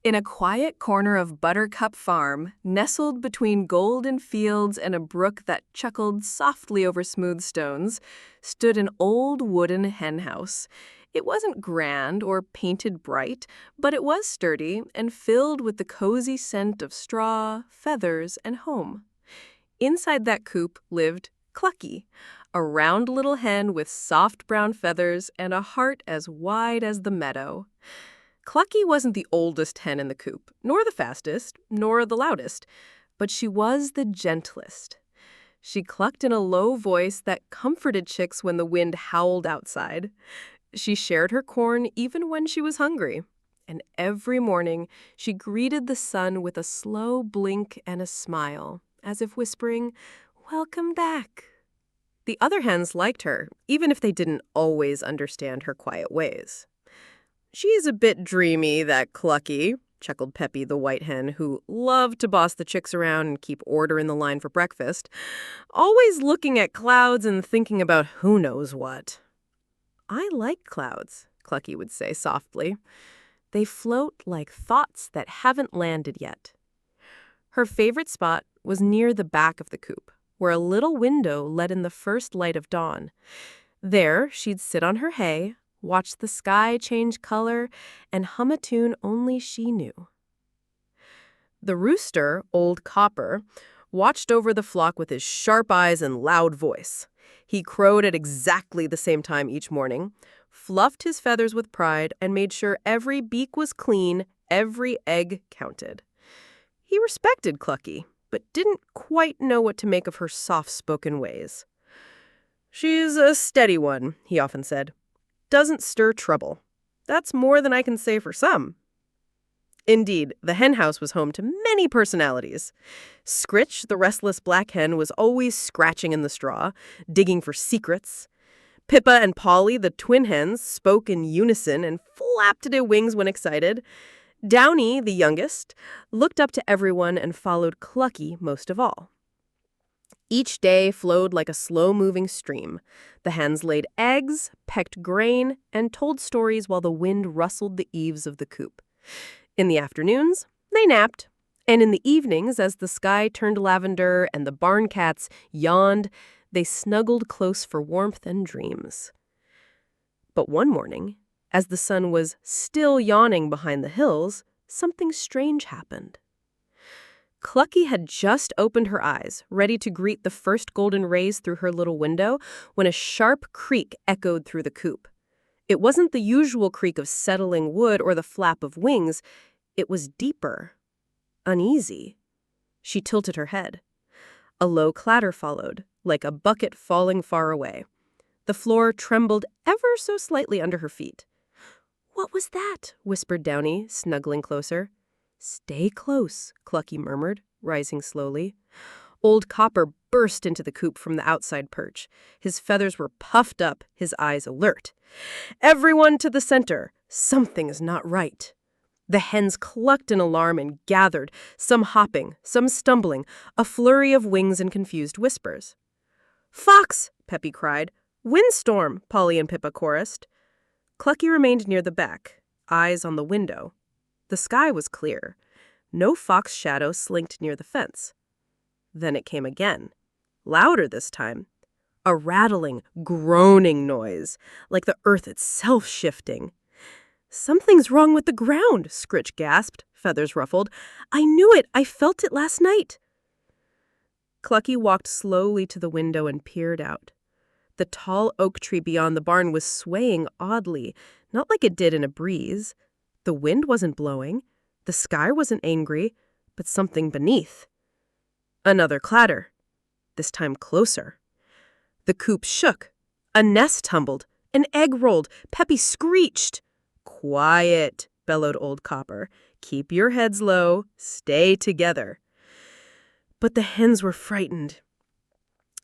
In a quiet corner of Buttercup Farm, nestled between golden fields and a brook that chuckled softly over smooth stones, stood an old wooden henhouse. It wasn't grand or painted bright, but it was sturdy and filled with the cozy scent of straw, feathers, and home. Inside that coop lived Clucky, a round little hen with soft brown feathers and a heart as wide as the meadow. Clucky wasn't the oldest hen in the coop, nor the fastest, nor the loudest, but she was the gentlest. She clucked in a low voice that comforted chicks when the wind howled outside. She shared her corn even when she was hungry. And every morning, she greeted the sun with a slow blink and a smile, as if whispering, "Welcome back." The other hens liked her, even if they didn't always understand her quiet ways. "She's a bit dreamy, that Clucky," chuckled Peppy the white hen, who loved to boss the chicks around and keep order in the line for breakfast. "Always looking at clouds and thinking about who knows what." "I like clouds," Clucky would say softly. "They float like thoughts that haven't landed yet." Her favorite spot was near the back of the coop, where a little window let in the first light of dawn. There, she'd sit on her hay, watch the sky change color, and hum a tune only she knew. The rooster, Old Copper, watched over the flock with his sharp eyes and loud voice. He crowed at exactly the same time each morning, fluffed his feathers with pride, and made sure every beak was clean, every egg counted. He respected Clucky, but didn't quite know what to make of her soft-spoken ways. "She's a steady one," he often said. "Doesn't stir trouble. That's more than I can say for some." Indeed, the henhouse was home to many personalities. Scritch, the restless black hen, was always scratching in the straw, digging for secrets. Pippa and Polly, the twin hens, spoke in unison and flapped their wings when excited. Downy, the youngest, looked up to everyone and followed Clucky most of all. Each day flowed like a slow-moving stream. The hens laid eggs, pecked grain, and told stories while the wind rustled the eaves of the coop. In the afternoons, they napped. And in the evenings, as the sky turned lavender and the barn cats yawned, they snuggled close for warmth and dreams. But one morning, as the sun was still yawning behind the hills, something strange happened. Clucky had just opened her eyes, ready to greet the first golden rays through her little window, when a sharp creak echoed through the coop. It wasn't the usual creak of settling wood or the flap of wings. It was deeper, uneasy. She tilted her head. A low clatter followed, like a bucket falling far away. The floor trembled ever so slightly under her feet. "What was that?" whispered Downy, snuggling closer. "Stay close," Clucky murmured, rising slowly. Old Copper burst into the coop from the outside perch. His feathers were puffed up, his eyes alert. "Everyone to the center! Something is not right." The hens clucked in alarm and gathered, some hopping, some stumbling, a flurry of wings and confused whispers. "Fox!" Peppy cried. "Windstorm!" Polly and Pippa chorused. Clucky remained near the back, eyes on the window. The sky was clear. No fox shadow slinked near the fence. Then it came again, louder this time. A rattling, groaning noise, like the earth itself shifting. "Something's wrong with the ground," Scritch gasped, feathers ruffled. "I knew it! I felt it last night!" Clucky walked slowly to the window and peered out. The tall oak tree beyond the barn was swaying oddly, not like it did in a breeze. The wind wasn't blowing. The sky wasn't angry, but something beneath. Another clatter, this time closer. The coop shook. A nest tumbled. An egg rolled. Peppy screeched. "Quiet," bellowed Old Copper. "Keep your heads low. Stay together." But the hens were frightened.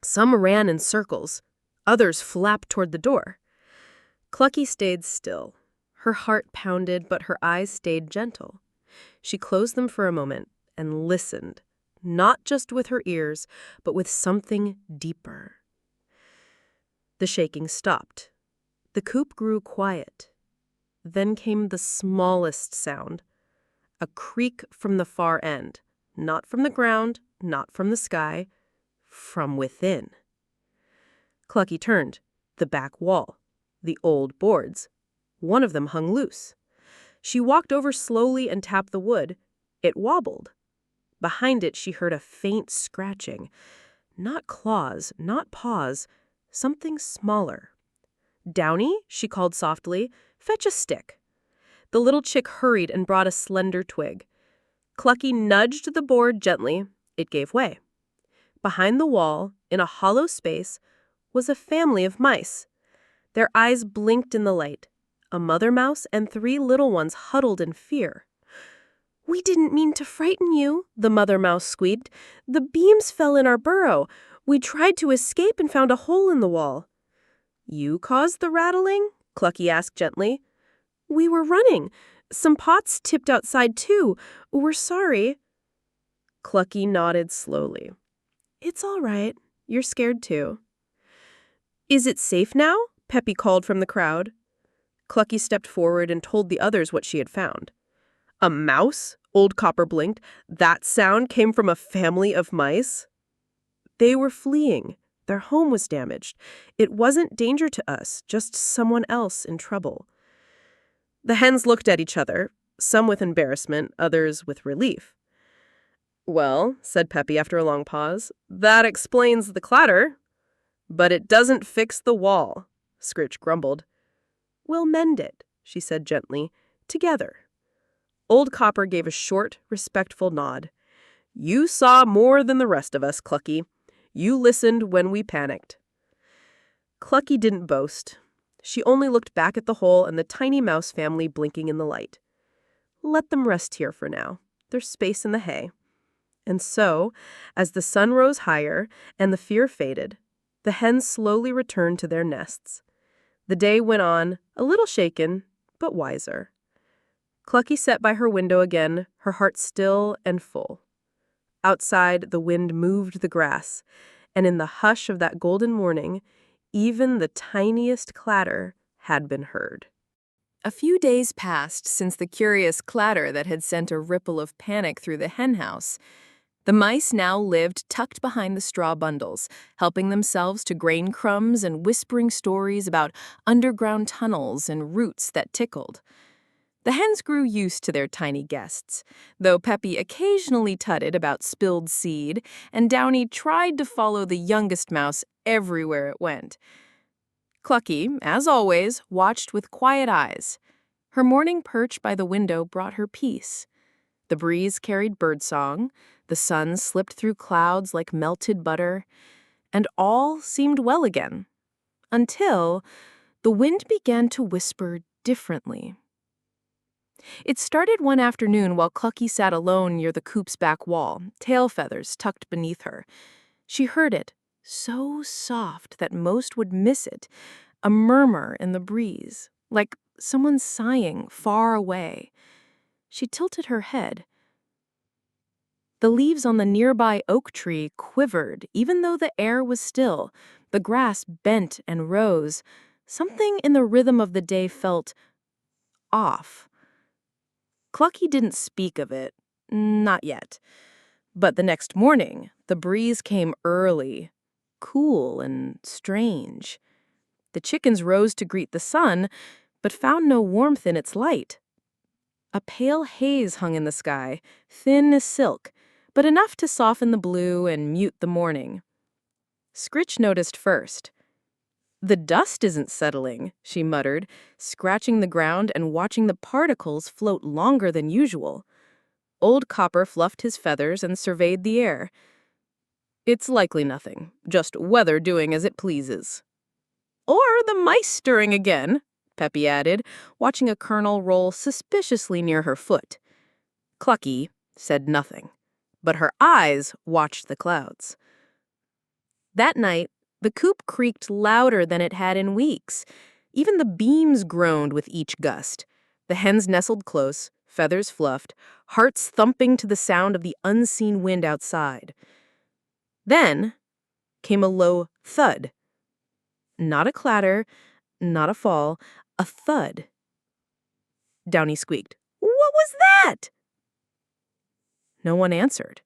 Some ran in circles. Others flapped toward the door. Clucky stayed still. Her heart pounded, but her eyes stayed gentle. She closed them for a moment and listened, not just with her ears, but with something deeper. The shaking stopped. The coop grew quiet. Then came the smallest sound, A creak from the far end. Not from the ground, not from the sky, from within. Clucky turned. The back wall. The old boards. One of them hung loose. She walked over slowly and tapped the wood. It wobbled. Behind it, she heard a faint scratching. Not claws, not paws, something smaller. "Downy," she called softly, "fetch a stick." The little chick hurried and brought a slender twig. Clucky nudged the board gently. It gave way. Behind the wall, in a hollow space, was a family of mice. Their eyes blinked in the light. A mother mouse and 3 little ones huddled in fear. "We didn't mean to frighten you," the mother mouse squeaked. "The beams fell in our burrow. We tried to escape and found a hole in the wall." "You caused the rattling?" Clucky asked gently. "We were running. Some pots tipped outside too. We're sorry." Clucky nodded slowly. "It's all right. You're scared too." "Is it safe now?" Peppy called from the crowd. Clucky stepped forward and told the others what she had found. "A mouse?" Old Copper blinked. "That sound came from a family of mice?" "They were fleeing. Their home was damaged. It wasn't danger to us, just someone else in trouble." The hens looked at each other, some with embarrassment, others with relief. "Well," said Peppy after a long pause, "that explains the clatter. But it doesn't fix the wall," Scritch grumbled. "We'll mend it," she said gently, "together." Old Copper gave a short, respectful nod. "You saw more than the rest of us, Clucky. You listened when we panicked." Clucky didn't boast. She only looked back at the hole and the tiny mouse family blinking in the light. Let them rest here for now. There's space in the hay. And so, as the sun rose higher and the fear faded, the hens slowly returned to their nests. The day went on, a little shaken, but wiser. Clucky sat by her window again, her heart still and full. Outside, the wind moved the grass, and in the hush of that golden morning, even the tiniest clatter had been heard. A few days passed since the curious clatter that had sent a ripple of panic through the henhouse. The mice now lived tucked behind the straw bundles, helping themselves to grain crumbs and whispering stories about underground tunnels and roots that tickled. The hens grew used to their tiny guests, though Peppy occasionally tutted about spilled seed, and Downy tried to follow the youngest mouse everywhere it went. Clucky, as always, watched with quiet eyes. Her morning perch by the window brought her peace. The breeze carried birdsong, the sun slipped through clouds like melted butter, and all seemed well again, until the wind began to whisper differently. It started one afternoon while Clucky sat alone near the coop's back wall, tail feathers tucked beneath her. She heard it, so soft that most would miss it, a murmur in the breeze, like someone sighing far away. She tilted her head. The leaves on the nearby oak tree quivered, even though the air was still. The grass bent and rose. Something in the rhythm of the day felt off. Clucky didn't speak of it, not yet. But the next morning, the breeze came early, cool and strange. The chickens rose to greet the sun, but found no warmth in its light. A pale haze hung in the sky, thin as silk, but enough to soften the blue and mute the morning. Scritch noticed first. "The dust isn't settling," she muttered, scratching the ground and watching the particles float longer than usual. Old Copper fluffed his feathers and surveyed the air. "It's likely nothing, just weather doing as it pleases." "Or the mice stirring again," Peppy added, watching a kernel roll suspiciously near her foot. Clucky said nothing, but her eyes watched the clouds. That night, the coop creaked louder than it had in weeks. Even the beams groaned with each gust. The hens nestled close, feathers fluffed, hearts thumping to the sound of the unseen wind outside. Then came a low thud. Not a clatter, not a fall, a thud. Downy squeaked. "What was that?" No one answered.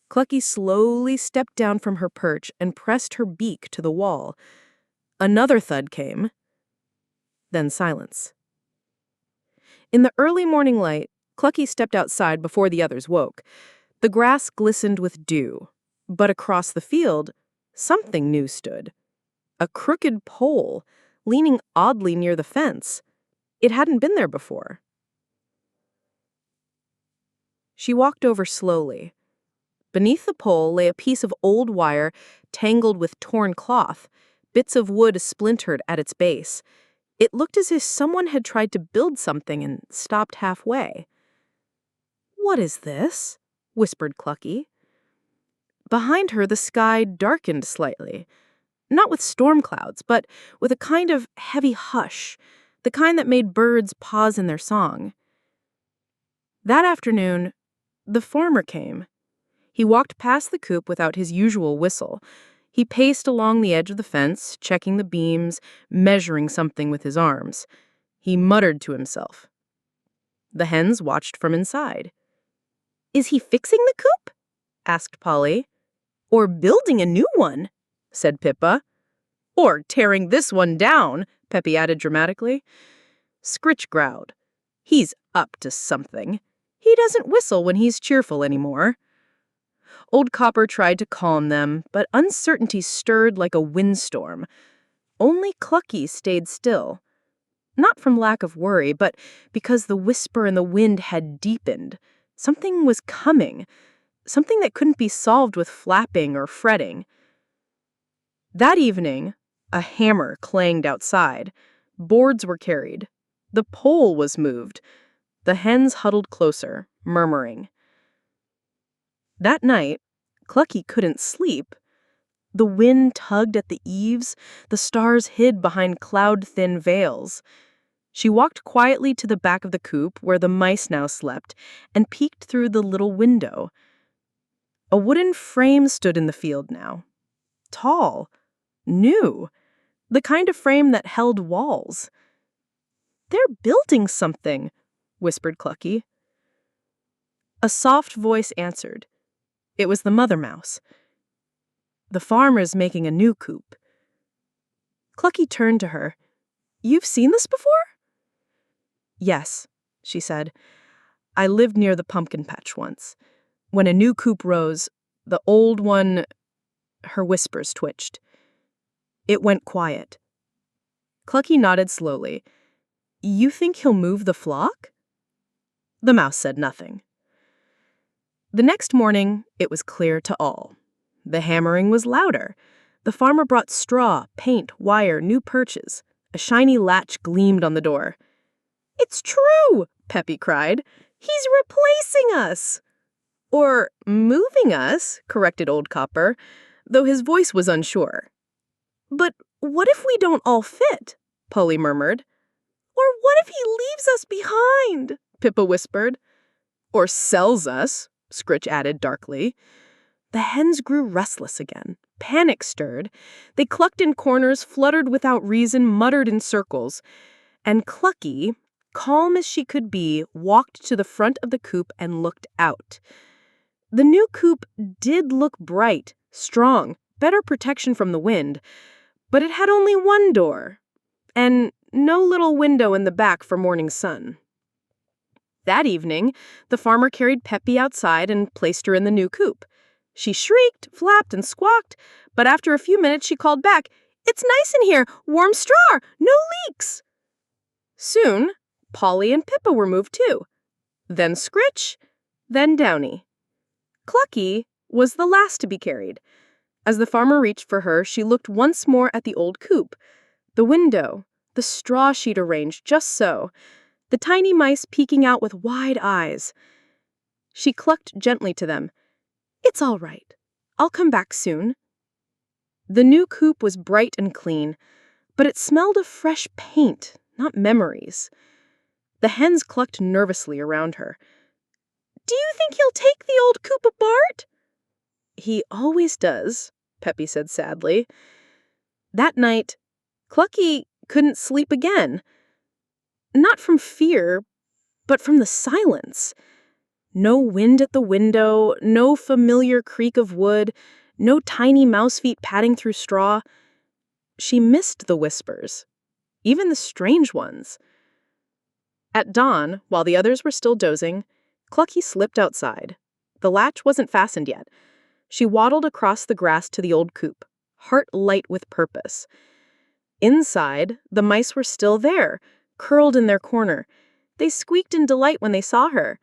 Clucky slowly stepped down from her perch and pressed her beak to the wall. Another thud came, then silence. In the early morning light, Clucky stepped outside before the others woke. The grass glistened with dew, but across the field, something new stood. A crooked pole, leaning oddly near the fence. It hadn't been there before. She walked over slowly. Beneath the pole lay a piece of old wire tangled with torn cloth, bits of wood splintered at its base. It looked as if someone had tried to build something and stopped halfway. "What is this?" whispered Clucky. Behind her, the sky darkened slightly. Not with storm clouds, but with a kind of heavy hush, the kind that made birds pause in their song. That afternoon, the farmer came. He walked past the coop without his usual whistle. He paced along the edge of the fence, checking the beams, measuring something with his arms. He muttered to himself. The hens watched from inside. "Is he fixing the coop?" asked Polly. "Or building a new one?" said Pippa. "Or tearing this one down," Peppy added dramatically. Scritch growled. "He's up to something. He doesn't whistle when he's cheerful anymore." Old Copper tried to calm them, but uncertainty stirred like a windstorm. Only Clucky stayed still. Not from lack of worry, but because the whisper in the wind had deepened. Something was coming. Something that couldn't be solved with flapping or fretting. That evening, a hammer clanged outside. Boards were carried. The pole was moved. The hens huddled closer, murmuring. That night, Clucky couldn't sleep. The wind tugged at the eaves, the stars hid behind cloud-thin veils. She walked quietly to the back of the coop where the mice now slept and peeked through the little window. A wooden frame stood in the field now. Tall, new, the kind of frame that held walls. "They're building something," whispered Clucky. A soft voice answered. It was the mother mouse. "The farmer's making a new coop." Clucky turned to her. "You've seen this before?" "Yes," she said. "I lived near the pumpkin patch once. When a new coop rose, the old one..." Her whispers twitched. It went quiet. Clucky nodded slowly. "You think he'll move the flock?" The mouse said nothing. The next morning, it was clear to all. The hammering was louder. The farmer brought straw, paint, wire, new perches. A shiny latch gleamed on the door. "It's true!" Peppy cried. "He's replacing us!" "Or moving us," corrected Old Copper, though his voice was unsure. "But what if we don't all fit?" Polly murmured. "Or what if he leaves us behind?" Pippa whispered. "Or sells us," Scritch added darkly. The hens grew restless again. Panic stirred. They clucked in corners, fluttered without reason, muttered in circles. And Clucky, calm as she could be, walked to the front of the coop and looked out. The new coop did look bright, strong, better protection from the wind, but it had only one door, and no little window in the back for morning sun. That evening, the farmer carried Peppy outside and placed her in the new coop. She shrieked, flapped, and squawked, but after a few minutes she called back, "It's nice in here, warm straw, no leaks." Soon, Polly and Pippa were moved too. Then Scritch, then Downy. Clucky was the last to be carried. As the farmer reached for her, she looked once more at the old coop. The window, the straw sheet arranged just so, the tiny mice peeking out with wide eyes. She clucked gently to them. "It's all right. I'll come back soon." The new coop was bright and clean, but it smelled of fresh paint, not memories. The hens clucked nervously around her. "Do you think he'll take the old coop apart?" "He always does," Peppy said sadly. That night, Clucky couldn't sleep again. Not from fear, but from the silence. No wind at the window, no familiar creak of wood, no tiny mouse feet padding through straw. She missed the whispers, even the strange ones. At dawn, while the others were still dozing, Clucky slipped outside. The latch wasn't fastened yet. She waddled across the grass to the old coop, heart light with purpose. Inside, the mice were still there, curled in their corner. They squeaked in delight when they saw her.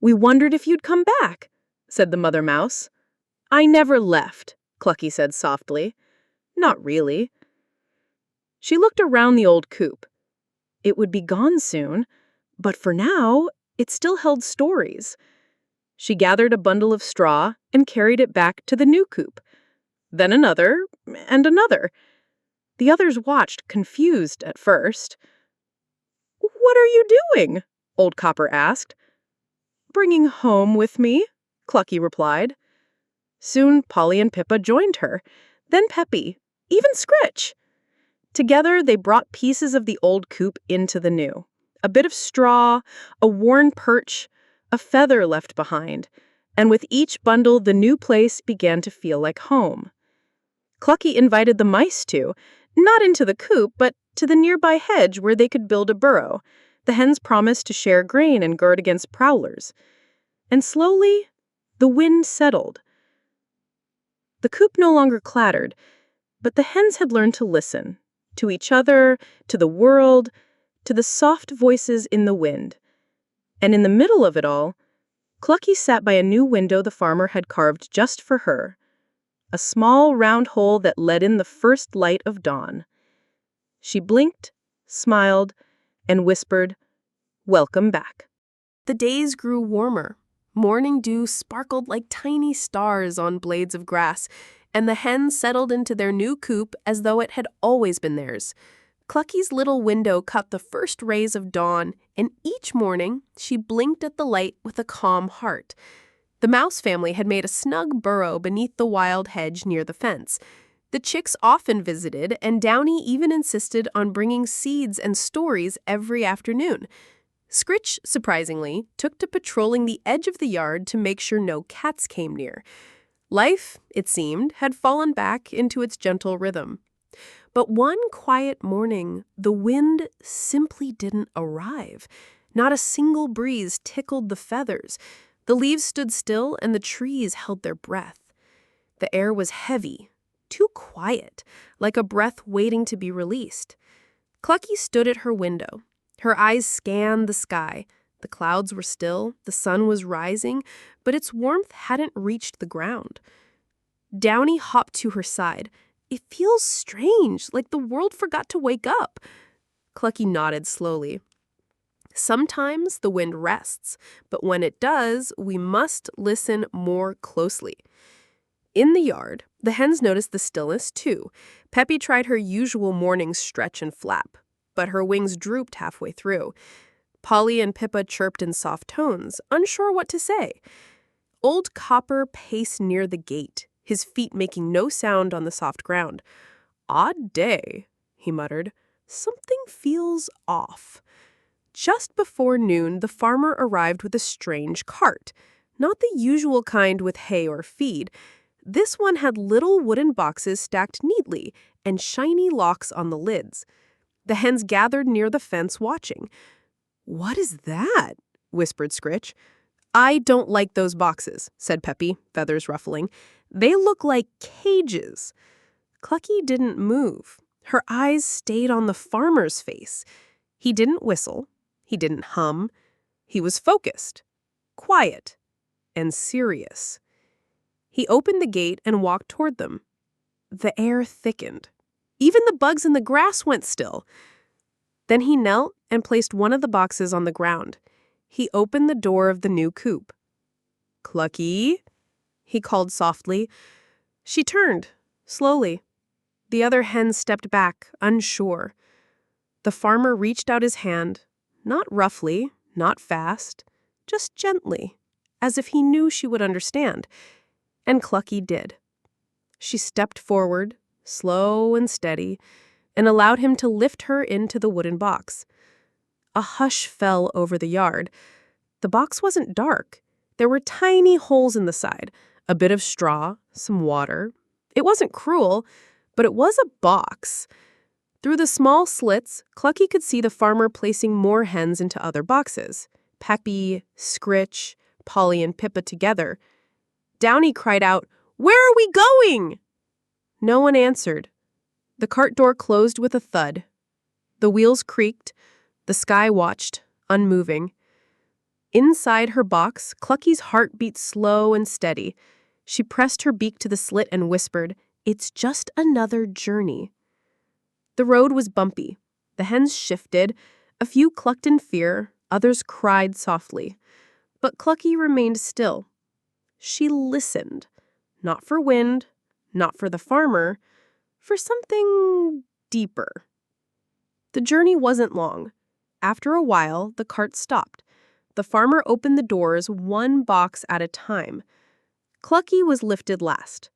"We wondered if you'd come back," said the mother mouse. "I never left," Clucky said softly. "Not really." She looked around the old coop. It would be gone soon, but for now, it still held stories. She gathered a bundle of straw and carried it back to the new coop. Then another, and another. The others watched, confused at first. "What are you doing?" Old Copper asked. "Bringing home with me," Clucky replied. Soon Polly and Pippa joined her, then Peppy, even Scritch. Together they brought pieces of the old coop into the new. A bit of straw, a worn perch, a feather left behind, and with each bundle the new place began to feel like home. Clucky invited the mice to, not into the coop, but to the nearby hedge where they could build a burrow. The hens promised to share grain and guard against prowlers. And slowly, the wind settled. The coop no longer clattered, but the hens had learned to listen, to each other, to the world, to the soft voices in the wind. And in the middle of it all, Clucky sat by a new window the farmer had carved just for her, a small round hole that let in the first light of dawn. She blinked, smiled, and whispered, "Welcome back." The days grew warmer. Morning dew sparkled like tiny stars on blades of grass, and the hens settled into their new coop as though it had always been theirs. Clucky's little window caught the first rays of dawn, and each morning she blinked at the light with a calm heart. The mouse family had made a snug burrow beneath the wild hedge near the fence. The chicks often visited, and Downy even insisted on bringing seeds and stories every afternoon. Scritch, surprisingly, took to patrolling the edge of the yard to make sure no cats came near. Life, it seemed, had fallen back into its gentle rhythm. But one quiet morning, the wind simply didn't arrive. Not a single breeze tickled the feathers. The leaves stood still and the trees held their breath. The air was heavy, too quiet, like a breath waiting to be released. Clucky stood at her window. Her eyes scanned the sky. The clouds were still, the sun was rising, but its warmth hadn't reached the ground. Downy hopped to her side. "It feels strange, like the world forgot to wake up." Clucky nodded slowly. "Sometimes the wind rests, but when it does, we must listen more closely." In the yard, the hens noticed the stillness too. Peppy tried her usual morning stretch and flap, but her wings drooped halfway through. Polly and Pippa chirped in soft tones, unsure what to say. Old Copper paced near the gate, his feet making no sound on the soft ground. "Odd day," he muttered. "Something feels off." Just before noon, the farmer arrived with a strange cart. Not the usual kind with hay or feed. This one had little wooden boxes stacked neatly and shiny locks on the lids. The hens gathered near the fence watching. "What is that?" whispered Scritch. "I don't like those boxes," said Peppy, feathers ruffling. "They look like cages." Clucky didn't move. Her eyes stayed on the farmer's face. He didn't whistle. He didn't hum. He was focused, quiet, and serious. He opened the gate and walked toward them. The air thickened. Even the bugs in the grass went still. Then he knelt and placed one of the boxes on the ground. He opened the door of the new coop. "Clucky," he called softly. She turned, slowly. The other hens stepped back, unsure. The farmer reached out his hand, not roughly, not fast, just gently, as if he knew she would understand. And Clucky did. She stepped forward, slow and steady, and allowed him to lift her into the wooden box. A hush fell over the yard. The box wasn't dark. There were tiny holes in the side, a bit of straw, some water. It wasn't cruel, but it was a box. Through the small slits, Clucky could see the farmer placing more hens into other boxes. Peppy, Scritch, Polly, and Pippa together. Downy cried out, "Where are we going?" No one answered. The cart door closed with a thud. The wheels creaked. The sky watched, unmoving. Inside her box, Clucky's heart beat slow and steady. She pressed her beak to the slit and whispered, "It's just another journey." The road was bumpy. The hens shifted. A few clucked in fear, others cried softly. But Clucky remained still. She listened. Not for wind, not for the farmer, for something deeper. The journey wasn't long. After a while, the cart stopped. The farmer opened the doors one box at a time. Clucky was lifted last.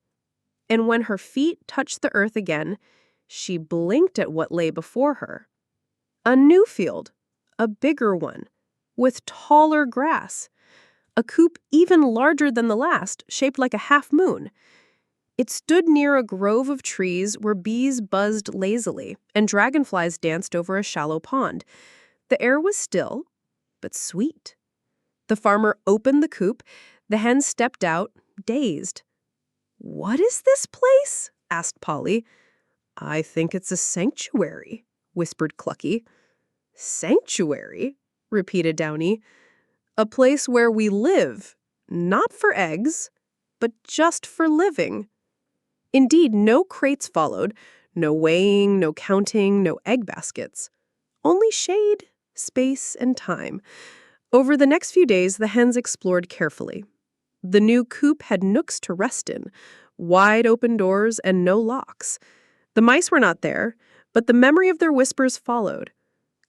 And when her feet touched the earth again, she blinked at what lay before her. A new field, a bigger one, with taller grass. A coop even larger than the last, shaped like a half moon. It stood near a grove of trees where bees buzzed lazily and dragonflies danced over a shallow pond. The air was still, but sweet. The farmer opened the coop. The hens stepped out, dazed. "What is this place?" asked Polly. "I think it's a sanctuary," whispered Clucky. "Sanctuary?" repeated Downy. "A place where we live, not for eggs, but just for living." Indeed, no crates followed, no weighing, no counting, no egg baskets. Only shade, space, and time. Over the next few days, the hens explored carefully. The new coop had nooks to rest in, wide open doors and no locks. The mice were not there, but the memory of their whispers followed.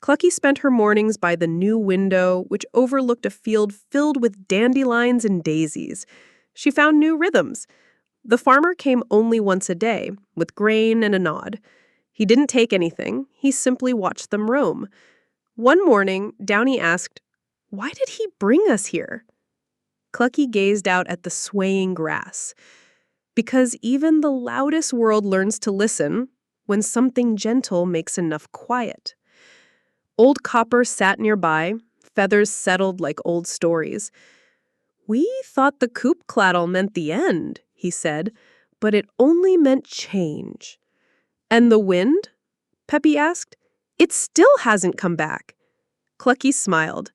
Clucky spent her mornings by the new window, which overlooked a field filled with dandelions and daisies. She found new rhythms. The farmer came only once a day, with grain and a nod. He didn't take anything, he simply watched them roam. One morning, Downy asked, "Why did he bring us here?" Clucky gazed out at the swaying grass. Because even the loudest world learns to listen when something gentle makes enough quiet. Old Copper sat nearby, feathers settled like old stories. "We thought the coop claddle meant the end," he said, "but it only meant change." "And the wind?" Peppy asked. "It still hasn't come back." Clucky smiled.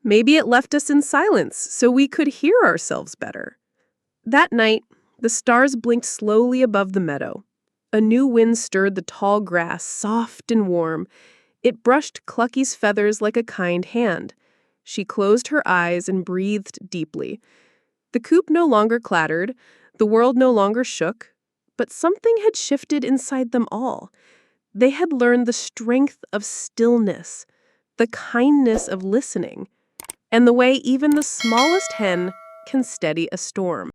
"Maybe it left us in silence so we could hear ourselves better." That night, the stars blinked slowly above the meadow. A new wind stirred the tall grass, soft and warm. It brushed Clucky's feathers like a kind hand. She closed her eyes and breathed deeply. The coop no longer clattered, the world no longer shook, but something had shifted inside them all. They had learned the strength of stillness, the kindness of listening, and the way even the smallest hen can steady a storm.